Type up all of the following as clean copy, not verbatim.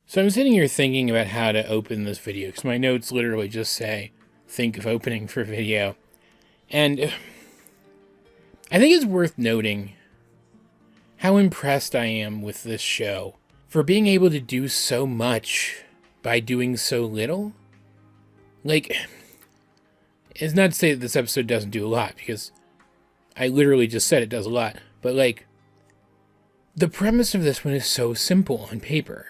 So I'm sitting here thinking about how to open this video, because my notes literally just say, think of opening for video. And I think it's worth noting how impressed I am with this show for being able to do so much by doing so little. Like, it's not to say that this episode doesn't do a lot, because I literally just said it does a lot. But, like, the premise of this one is so simple on paper.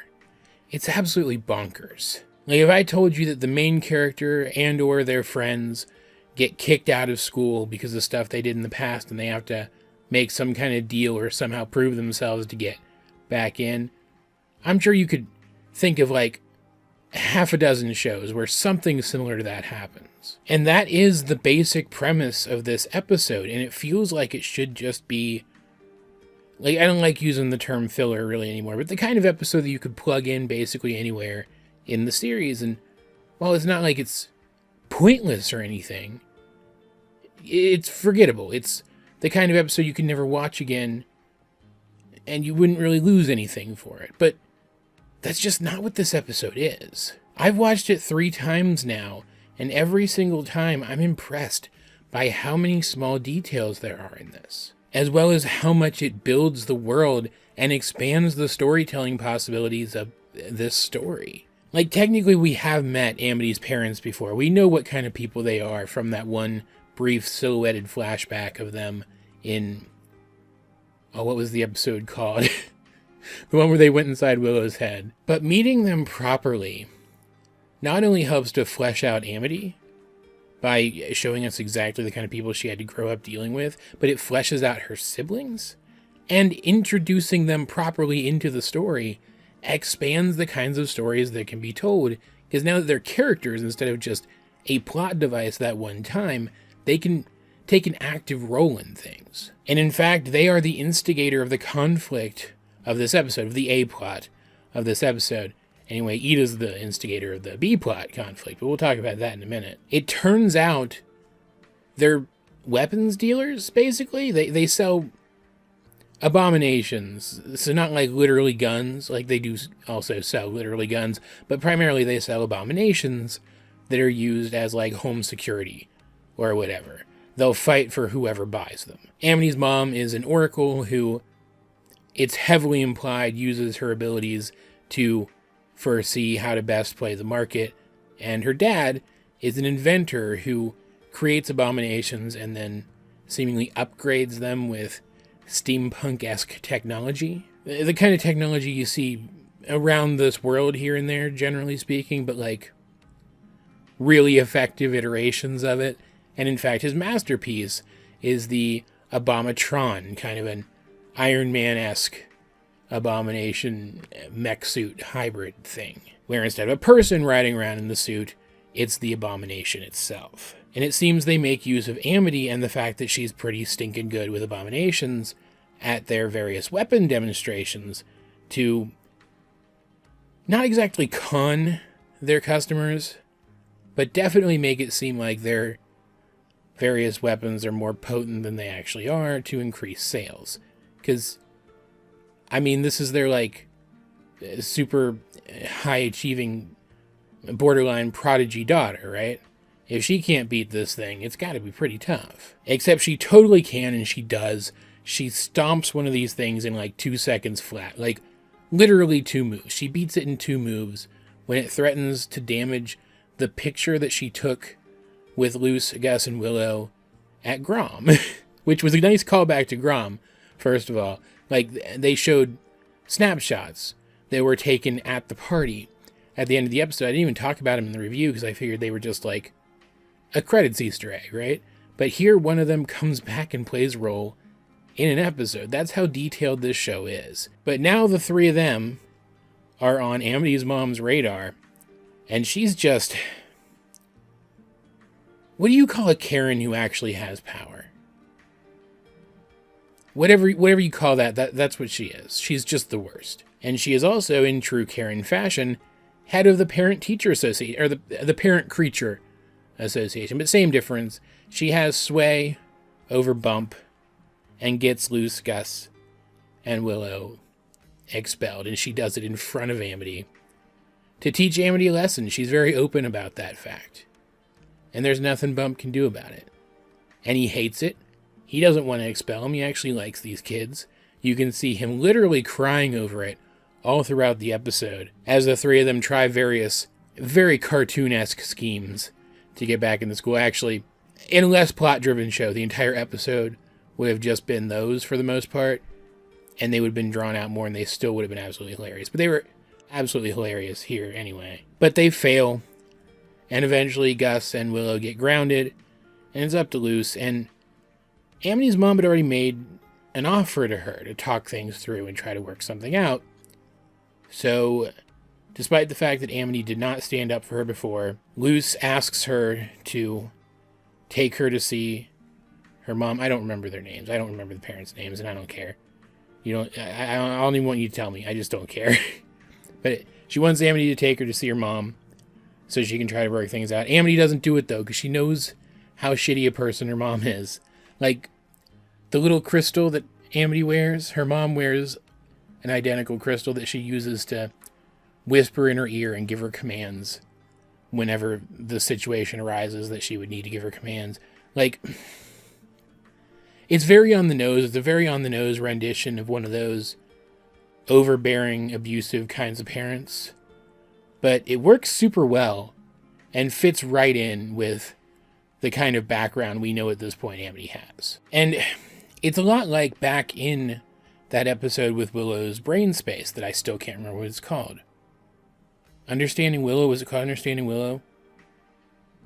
It's absolutely bonkers. Like, if I told you that the main character and or their friends get kicked out of school because of stuff they did in the past and they have to make some kind of deal or somehow prove themselves to get back in, I'm sure you could think of like half a dozen shows where something similar to that happens. And that is the basic premise of this episode, and it feels like it should just be, like, I don't like using the term filler really anymore, but the kind of episode that you could plug in basically anywhere in the series. And while it's not like it's pointless or anything, it's forgettable. It's the kind of episode you can never watch again, and you wouldn't really lose anything for it. But that's just not what this episode is. I've watched it 3 times now, and every single time I'm impressed by how many small details there are in this, as well as how much it builds the world and expands the storytelling possibilities of this story. Like, technically we have met Amity's parents before. We know what kind of people they are from that one brief silhouetted flashback of them in, oh, what was the episode called? The one where they went inside Willow's head. But meeting them properly not only helps to flesh out Amity by showing us exactly the kind of people she had to grow up dealing with, but it fleshes out her siblings, and introducing them properly into the story expands the kinds of stories that can be told, because now that they're characters instead of just a plot device that one time, they can take an active role in things. And in fact, they are the instigator of the conflict of this episode, of the A-plot of this episode. Anyway, Ida's the instigator of the B-plot conflict, but we'll talk about that in a minute. It turns out they're weapons dealers, basically. They sell abominations. So not like literally guns, like they do also sell literally guns, but primarily they sell abominations that are used as like home security or whatever. They'll fight for whoever buys them. Amity's mom is an oracle who, it's heavily implied, uses her abilities to foresee how to best play the market. And her dad is an inventor who creates abominations and then seemingly upgrades them with steampunk-esque technology. The kind of technology you see around this world here and there, generally speaking, but like really effective iterations of it. And in fact, his masterpiece is the Abomatron, kind of an Iron Man-esque abomination mech suit hybrid thing, where instead of a person riding around in the suit, it's the abomination itself. And it seems they make use of Amity and the fact that she's pretty stinking good with abominations at their various weapon demonstrations to not exactly con their customers, but definitely make it seem like their various weapons are more potent than they actually are to increase sales. Because, I mean, this is their, like, super high-achieving, borderline prodigy daughter, right? If she can't beat this thing, it's got to be pretty tough. Except she totally can, and she does. She stomps one of these things in, like, 2 seconds flat. Like, literally 2 moves. She beats it in 2 moves when it threatens to damage the picture that she took with Luce, Gus, and Willow at Grom. Which was a nice callback to Grom, first of all. Like, they showed snapshots that were taken at the party at the end of the episode. I didn't even talk about them in the review because I figured they were just like a credits Easter egg, right? But here, one of them comes back and plays a role in an episode. That's how detailed this show is. But now the 3 of them are on Amity's mom's radar, and she's just... What do you call a Karen who actually has power? Whatever you call that's what she is. She's just the worst. And she is also, in true Karen fashion, head of the Parent-Teacher Association, or the Parent-Creature Association. But same difference. She has sway over Bump and gets Luce, Gus, and Willow expelled. And she does it in front of Amity to teach Amity a lesson. She's very open about that fact. And there's nothing Bump can do about it. And he hates it. He doesn't want to expel them. He actually likes these kids. You can see him literally crying over it all throughout the episode as the three of them try various very cartoon-esque schemes to get back into school. Actually, in a less plot-driven show, the entire episode would have just been those for the most part, and they would have been drawn out more, and they still would have been absolutely hilarious. But they were absolutely hilarious here anyway. But they fail, and eventually Gus and Willow get grounded, and it's up to Luce, and Amity's mom had already made an offer to her to talk things through and try to work something out. So, despite the fact that Amity did not stand up for her before, Luce asks her to take her to see her mom. I don't remember their names. I don't remember the parents' names, and I don't care. I don't even want you to tell me. I just don't care. But she wants Amity to take her to see her mom so she can try to work things out. Amity doesn't do it, though, because she knows how shitty a person her mom is. Like, the little crystal that Amity wears, her mom wears an identical crystal that she uses to whisper in her ear and give her commands whenever the situation arises that she would need to give her commands. Like, it's very on the nose. It's a very on the nose rendition of one of those overbearing, abusive kinds of parents. But it works super well and fits right in with the kind of background we know at this point Amity has. And it's a lot like back in that episode with Willow's brain space that I still can't remember what it's called. Understanding Willow? Was it called Understanding Willow?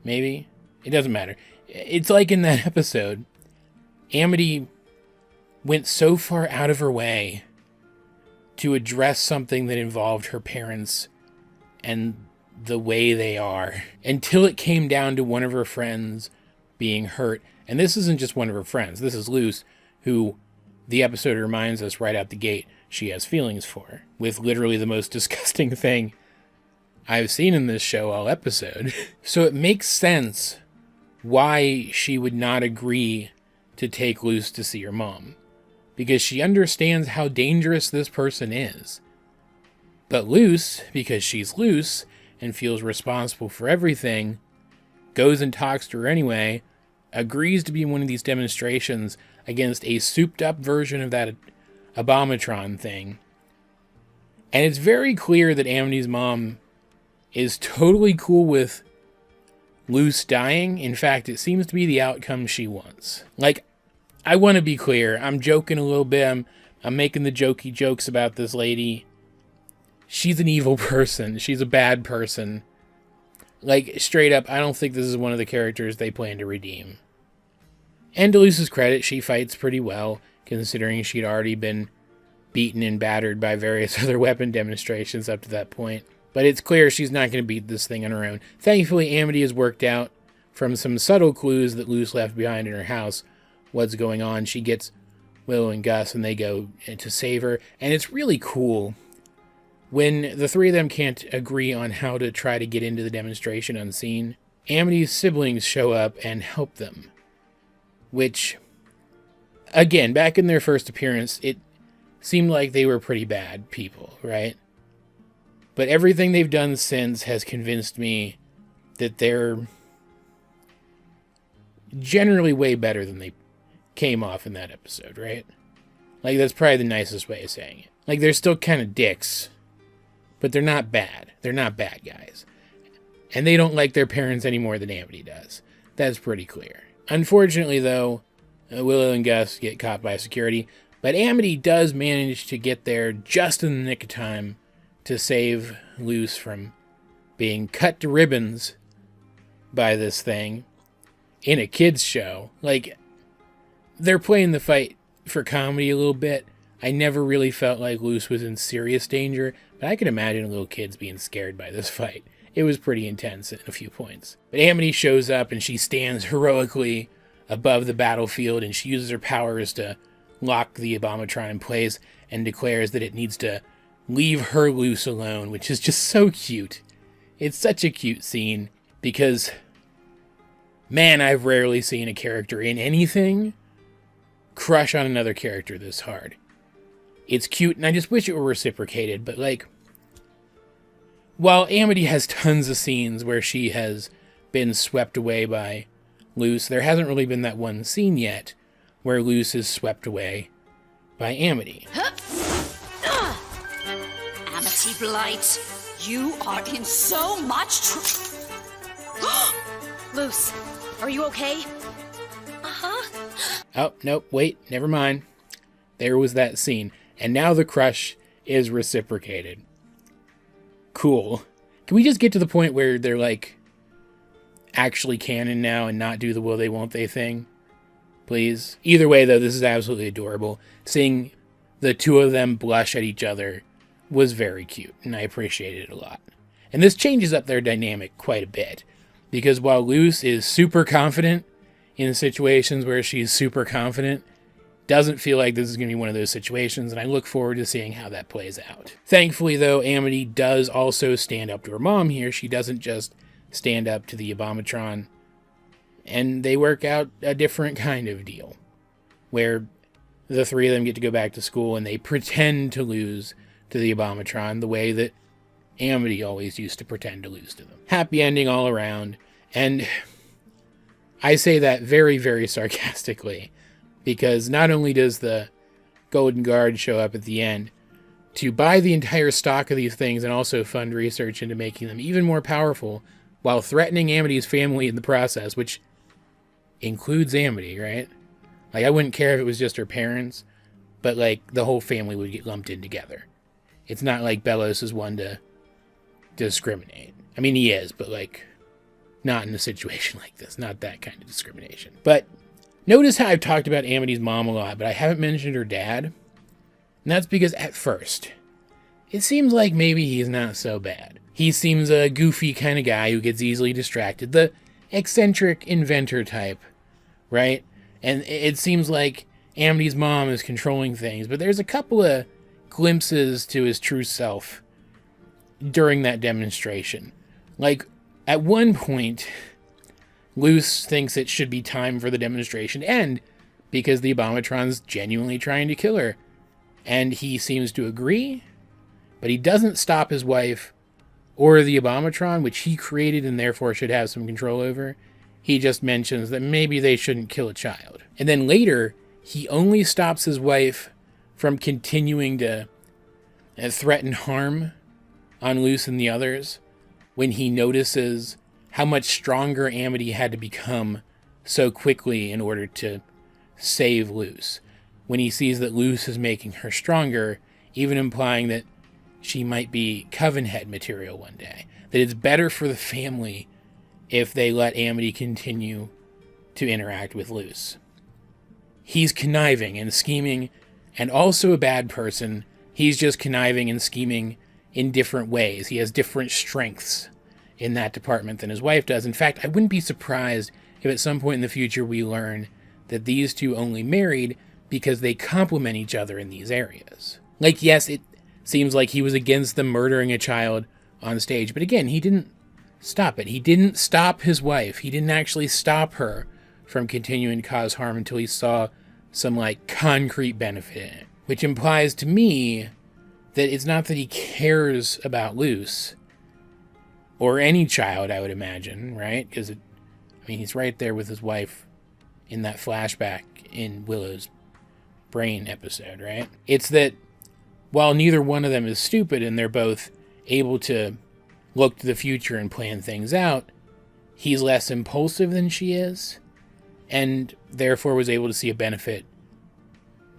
Maybe? It doesn't matter. It's like in that episode, Amity went so far out of her way to address something that involved her parents and the way they are, until it came down to one of her friends being hurt. And this isn't just one of her friends. This is Luce, who the episode reminds us right out the gate she has feelings for, with literally the most disgusting thing I've seen in this show all episode. So it makes sense why she would not agree to take Luce to see her mom, because she understands how dangerous this person is. But Luce, because she's Luce and feels responsible for everything, goes and talks to her anyway, agrees to be in one of these demonstrations against a souped-up version of that Abomatron thing. And it's very clear that Amity's mom is totally cool with Luce dying. In fact, it seems to be the outcome she wants. Like, I want to be clear. I'm joking a little bit. I'm making the jokey jokes about this lady. She's an evil person. She's a bad person. Like, straight up, I don't think this is one of the characters they plan to redeem. And to Luce's credit, she fights pretty well, considering she'd already been beaten and battered by various other weapon demonstrations up to that point. But it's clear she's not going to beat this thing on her own. Thankfully, Amity has worked out from some subtle clues that Luce left behind in her house what's going on. She gets Willow and Gus, and they go to save her. And it's really cool when the three of them can't agree on how to try to get into the demonstration unseen. Amity's siblings show up and help them. Which, again, back in their first appearance, it seemed like they were pretty bad people, right? But everything they've done since has convinced me that they're generally way better than they came off in that episode, right? Like, that's probably the nicest way of saying it. Like, they're still kind of dicks, but they're not bad. They're not bad guys. And they don't like their parents any more than Amity does. That's pretty clear. Unfortunately, though, Willow and Gus get caught by security, but Amity does manage to get there just in the nick of time to save Luce from being cut to ribbons by this thing in a kid's show. Like, they're playing the fight for comedy a little bit. I never really felt like Luce was in serious danger, but I can imagine little kids being scared by this fight. It was pretty intense at a few points. But Amity shows up and she stands heroically above the battlefield, and she uses her powers to lock the Abomatron in place and declares that it needs to leave her Luce alone, which is just so cute. It's such a cute scene because, man, I've rarely seen a character in anything crush on another character this hard. It's cute, and I just wish it were reciprocated, but, like, while Amity has tons of scenes where she has been swept away by Luce, there hasn't really been that one scene yet where Luce is swept away by Amity. Amity Blight, you are in so much Luce, are you okay? Oh, nope, wait, never mind. There was that scene. And now the crush is reciprocated. Cool. Can we just get to the point where they're, like, actually canon now and not do the will they won't they thing? Please. Either way, though, this is absolutely adorable. Seeing the two of them blush at each other was very cute, and I appreciated it a lot. And this changes up their dynamic quite a bit. Because while Luce is super confident in situations where she's super confident, doesn't feel like this is going to be one of those situations, and I look forward to seeing how that plays out. Thankfully, though, Amity does also stand up to her mom here. She doesn't just stand up to the Abomatron, and they work out a different kind of deal, where the three of them get to go back to school, and they pretend to lose to the Abomatron the way that Amity always used to pretend to lose to them. Happy ending all around, and I say that very, very sarcastically, because not only does the Golden Guard show up at the end to buy the entire stock of these things and also fund research into making them even more powerful while threatening Amity's family in the process, which includes Amity, right? Like, I wouldn't care if it was just her parents, but, like, the whole family would get lumped in together. It's not like Belos is one to discriminate. I mean, he is, but, like, not in a situation like this. Not that kind of discrimination. But notice how I've talked about Amity's mom a lot, but I haven't mentioned her dad. And that's because at first, it seems like maybe he's not so bad. He seems a goofy kind of guy who gets easily distracted. The eccentric inventor type, right? And it seems like Amity's mom is controlling things, but there's a couple of glimpses to his true self during that demonstration. Like, at one point, Luce thinks it should be time for the demonstration to end because the Abomatron's genuinely trying to kill her. And he seems to agree, but he doesn't stop his wife or the Abomatron, which he created and therefore should have some control over. He just mentions that maybe they shouldn't kill a child. And then later, he only stops his wife from continuing to threaten harm on Luce and the others when he notices how much stronger Amity had to become so quickly in order to save Luce. When he sees that Luce is making her stronger, even implying that she might be Covenhead material one day. That it's better for the family if they let Amity continue to interact with Luce. He's conniving and scheming, and also a bad person. He's just conniving and scheming in different ways. He has different strengths in that department than his wife does. In fact, I wouldn't be surprised if at some point in the future we learn that these two only married because they complement each other in these areas. Like, yes, it seems like he was against them murdering a child on stage, but again, he didn't stop it. He didn't stop his wife. He didn't actually stop her from continuing to cause harm until he saw some, like, concrete benefit in it. Which implies to me that it's not that he cares about Luce, or any child, I would imagine, right? Because, he's right there with his wife in that flashback in Willow's brain episode, right? It's that while neither one of them is stupid and they're both able to look to the future and plan things out, he's less impulsive than she is, and therefore was able to see a benefit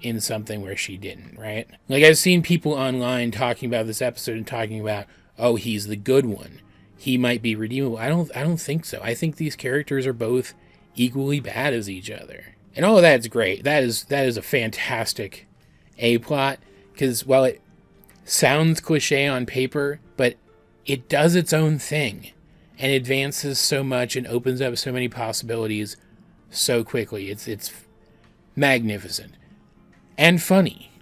in something where she didn't, right? Like, I've seen people online talking about this episode and talking about, oh, he's the good one. He might be redeemable. I don't think so. I think these characters are both equally bad as each other. And all of that's great. That is a fantastic A-plot, because while it sounds cliche on paper, but it does its own thing and advances so much and opens up so many possibilities so quickly. It's magnificent. And funny,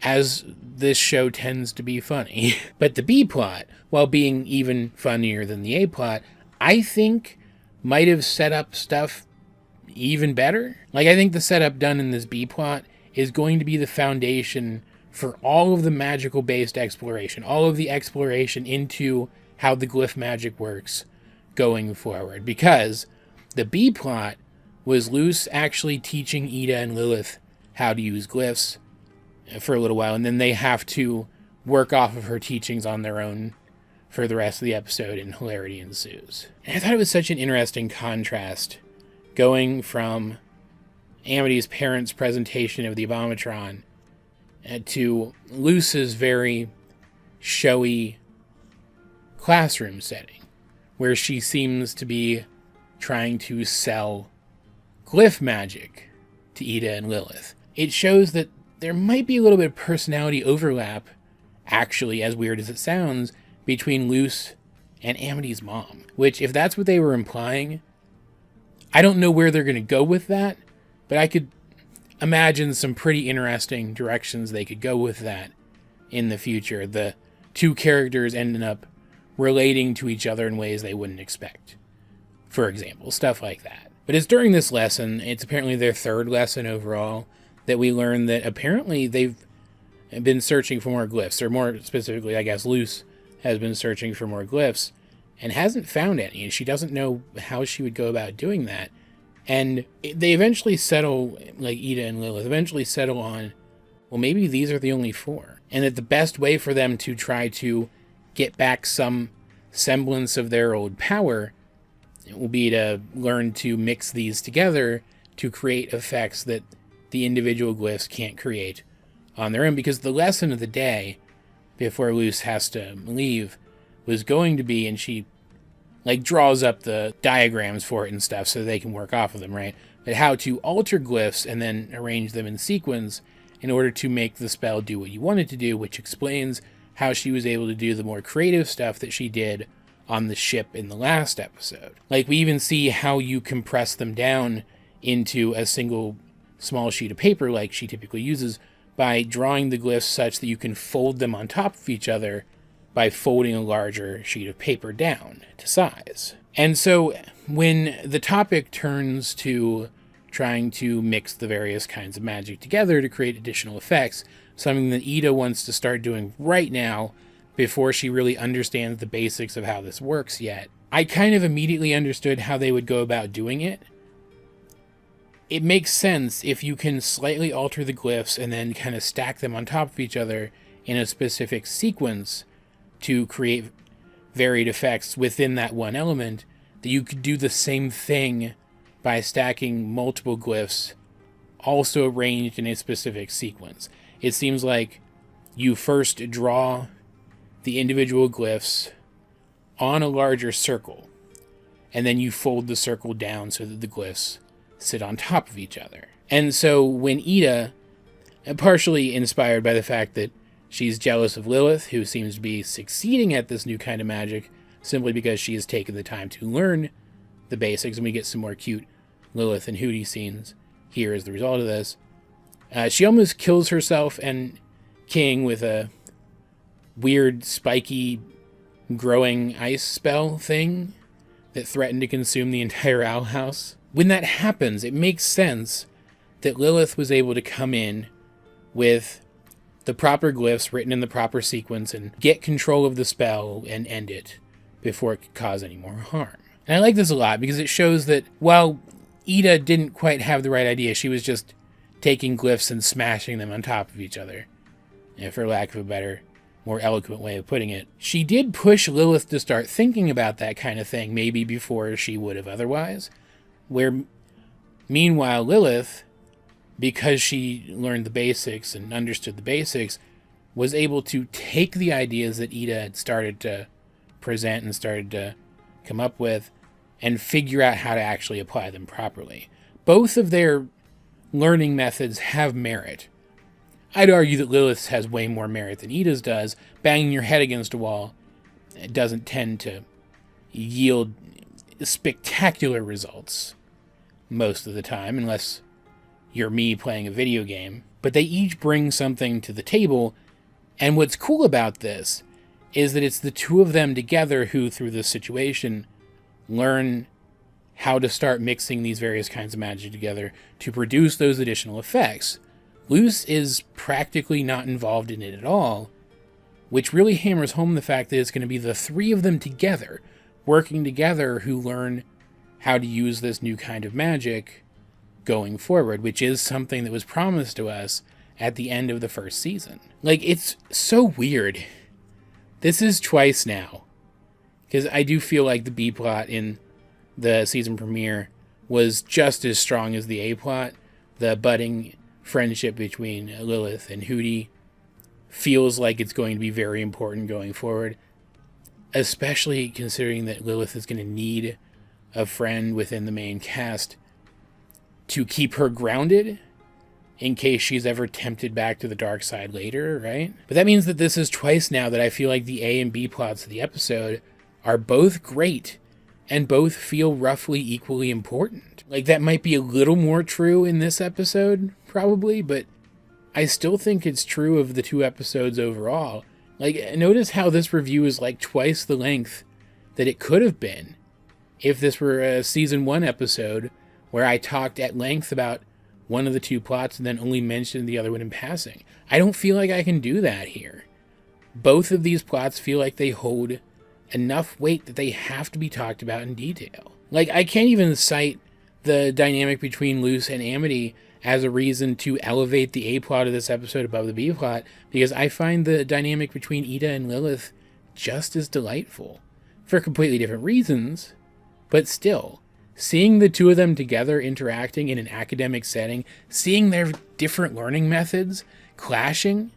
as this show tends to be funny. But the B-plot, while being even funnier than the A-plot, I think might have set up stuff even better. Like, I think the setup done in this B-plot is going to be the foundation for all of the magical-based exploration, all of the exploration into how the glyph magic works going forward. Because the B plot was Luce actually teaching Ida and Lilith how to use glyphs for a little while, and then they have to work off of her teachings on their own for the rest of the episode, and hilarity ensues. And I thought it was such an interesting contrast going from Amity's parents' presentation of the Abomatron to Luce's very showy classroom setting, where she seems to be trying to sell glyph magic to Ida and Lilith. It shows that there might be a little bit of personality overlap, actually, as weird as it sounds, between Luce and Amity's mom. Which, if that's what they were implying, I don't know where they're going to go with that, but I could imagine some pretty interesting directions they could go with that in the future. The two characters ending up relating to each other in ways they wouldn't expect. For example, stuff like that. But it's during this lesson, it's apparently their third lesson overall, that we learn that apparently they've been searching for more glyphs, or more specifically, I guess, Luce has been searching for more glyphs and hasn't found any, and she doesn't know how she would go about doing that. And they eventually settle, like Ida and Lilith, eventually settle on, well, maybe these are the only four. And that the best way for them to try to get back some semblance of their old power will be to learn to mix these together to create effects that the individual glyphs can't create on their own. Because the lesson of the day, before Luce has to leave, was going to be, and she draws up the diagrams for it and stuff so they can work off of them, right? But how to alter glyphs and then arrange them in sequence in order to make the spell do what you want it to do, which explains how she was able to do the more creative stuff that she did on the ship in the last episode. Like, we even see how you compress them down into a single small sheet of paper like she typically uses by drawing the glyphs such that you can fold them on top of each other by folding a larger sheet of paper down to size. And so when the topic turns to trying to mix the various kinds of magic together to create additional effects, something that Ida wants to start doing right now before she really understands the basics of how this works yet, I kind of immediately understood how they would go about doing it. It makes sense if you can slightly alter the glyphs and then kind of stack them on top of each other in a specific sequence to create varied effects within that one element, that you could do the same thing by stacking multiple glyphs also arranged in a specific sequence. It seems like you first draw the individual glyphs on a larger circle, and then you fold the circle down so that the glyphs sit on top of each other. And so when Ida, partially inspired by the fact that she's jealous of Lilith, who seems to be succeeding at this new kind of magic simply because she has taken the time to learn the basics, and we get some more cute Lilith and Hootie scenes here as the result of this. She almost kills herself and King with a weird, spiky, growing ice spell thing that threatened to consume the entire owl house. When that happens, it makes sense that Lilith was able to come in with the proper glyphs written in the proper sequence and get control of the spell and end it before it could cause any more harm. And I like this a lot because it shows that while Ida didn't quite have the right idea, she was just taking glyphs and smashing them on top of each other, for lack of a better, more eloquent way of putting it. She did push Lilith to start thinking about that kind of thing maybe before she would have otherwise, where meanwhile Lilith, because she learned the basics and understood the basics, was able to take the ideas that Ida had started to present and started to come up with and figure out how to actually apply them properly. Both of their learning methods have merit. I'd argue that Lilith's has way more merit than Ida's does. Banging your head against a wall, it doesn't tend to yield spectacular results most of the time, unless you're me playing a video game. But they each bring something to the table, and what's cool about this is that it's the two of them together who, through this situation, learn how to start mixing these various kinds of magic together to produce those additional effects. Luce is practically not involved in it at all, which really hammers home the fact that it's going to be the three of them together, working together, who learn how to use this new kind of magic going forward, which is something that was promised to us at the end of the first season. Like, it's so weird. This is twice now, because I do feel like the B plot in the season premiere was just as strong as the A plot. The budding friendship between Lilith and Hootie feels like it's going to be very important going forward, especially considering that Lilith is going to need a friend within the main cast to keep her grounded in case she's ever tempted back to the dark side later, right? But that means that this is twice now that I feel like the A and B plots of the episode are both great and both feel roughly equally important. Like, that might be a little more true in this episode, probably, but I still think it's true of the two episodes overall. Like, notice how this review is like twice the length that it could have been if this were a season 1 episode where I talked at length about one of the two plots and then only mentioned the other one in passing. I don't feel like I can do that here. Both of these plots feel like they hold enough weight that they have to be talked about in detail. Like, I can't even cite the dynamic between Luce and Amity as a reason to elevate the A plot of this episode above the B plot, because I find the dynamic between Ida and Lilith just as delightful. For completely different reasons, but still, seeing the two of them together interacting in an academic setting, seeing their different learning methods clashing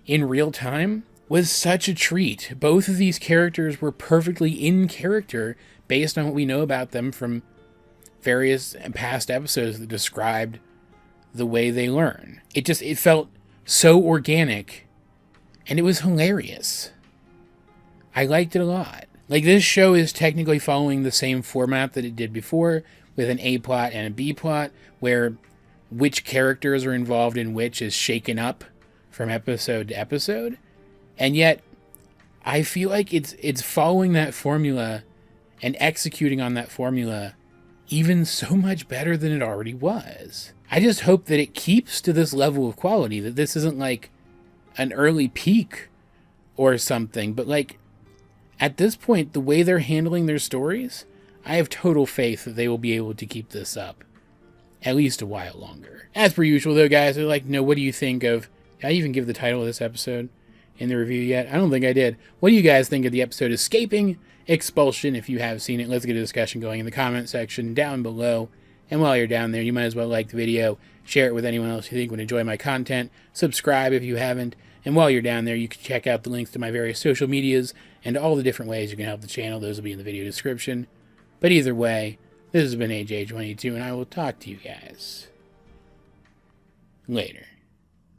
in real time, was such a treat. Both of these characters were perfectly in character based on what we know about them from various past episodes that described the way they learn. It felt so organic, and it was hilarious. I liked it a lot. Like, this show is technically following the same format that it did before, with an A plot and a B plot, where which characters are involved in which is shaken up from episode to episode. And yet, I feel like it's following that formula and executing on that formula even so much better than it already was. I just hope that it keeps to this level of quality, that this isn't like an early peak or something, but like, at this point, the way they're handling their stories, I have total faith that they will be able to keep this up at least a while longer. As per usual, though, guys, I'd like to know, what do you think of... Did I even give the title of this episode in the review yet? I don't think I did. What do you guys think of the episode Escaping Expulsion? If you have seen it, let's get a discussion going in the comment section down below. And while you're down there, you might as well like the video, share it with anyone else you think would enjoy my content, subscribe if you haven't, and while you're down there, you can check out the links to my various social medias and all the different ways you can help the channel. Those will be in the video description. But either way, this has been AJ22, and I will talk to you guys later.